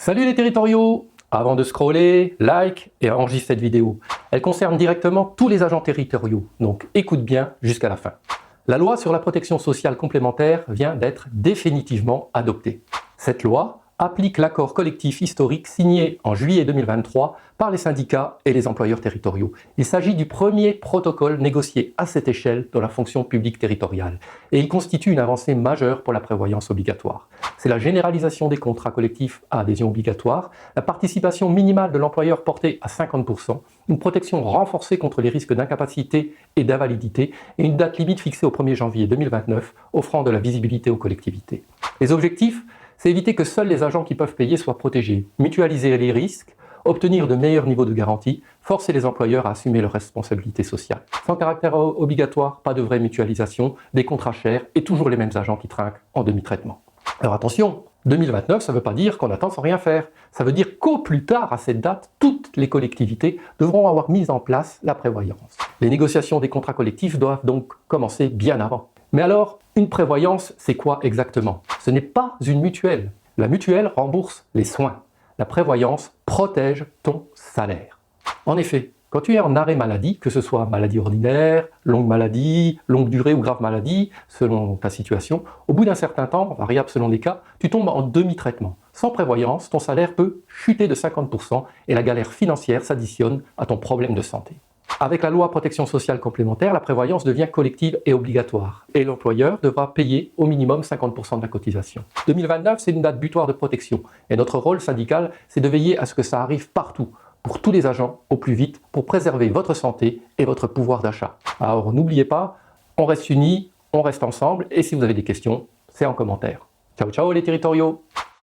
Salut les territoriaux! Avant de scroller, like et enregistre cette vidéo. Elle concerne directement tous les agents territoriaux, donc écoute bien jusqu'à la fin. La loi sur la protection sociale complémentaire vient d'être définitivement adoptée. Cette loi applique l'accord collectif historique signé en juillet 2023 par les syndicats et les employeurs territoriaux. Il s'agit du premier protocole négocié à cette échelle dans la fonction publique territoriale et il constitue une avancée majeure pour la prévoyance obligatoire. C'est la généralisation des contrats collectifs à adhésion obligatoire, la participation minimale de l'employeur portée à 50%, une protection renforcée contre les risques d'incapacité et d'invalidité et une date limite fixée au 1er janvier 2029 offrant de la visibilité aux collectivités. Les objectifs, c'est éviter que seuls les agents qui peuvent payer soient protégés, mutualiser les risques, obtenir de meilleurs niveaux de garantie, forcer les employeurs à assumer leurs responsabilités sociales. Sans caractère obligatoire, pas de vraie mutualisation, des contrats chers et toujours les mêmes agents qui trinquent en demi-traitement. Alors attention, 2029, ça ne veut pas dire qu'on attend sans rien faire. Ça veut dire qu'au plus tard, à cette date, toutes les collectivités devront avoir mis en place la prévoyance. Les négociations des contrats collectifs doivent donc commencer bien avant. Mais alors, une prévoyance, c'est quoi exactement? Ce n'est pas une mutuelle. La mutuelle rembourse les soins. La prévoyance protège ton salaire. En effet, quand tu es en arrêt maladie, que ce soit maladie ordinaire, longue durée ou grave maladie, selon ta situation, au bout d'un certain temps, variable selon les cas, tu tombes en demi-traitement. Sans prévoyance, ton salaire peut chuter de 50% et la galère financière s'additionne à ton problème de santé. Avec la loi protection sociale complémentaire, la prévoyance devient collective et obligatoire et l'employeur devra payer au minimum 50% de la cotisation. 2029, c'est une date butoir de protection et notre rôle syndical, c'est de veiller à ce que ça arrive partout, pour tous les agents, au plus vite, pour préserver votre santé et votre pouvoir d'achat. Alors n'oubliez pas, on reste unis, on reste ensemble et si vous avez des questions, c'est en commentaire. Ciao ciao les territoriaux!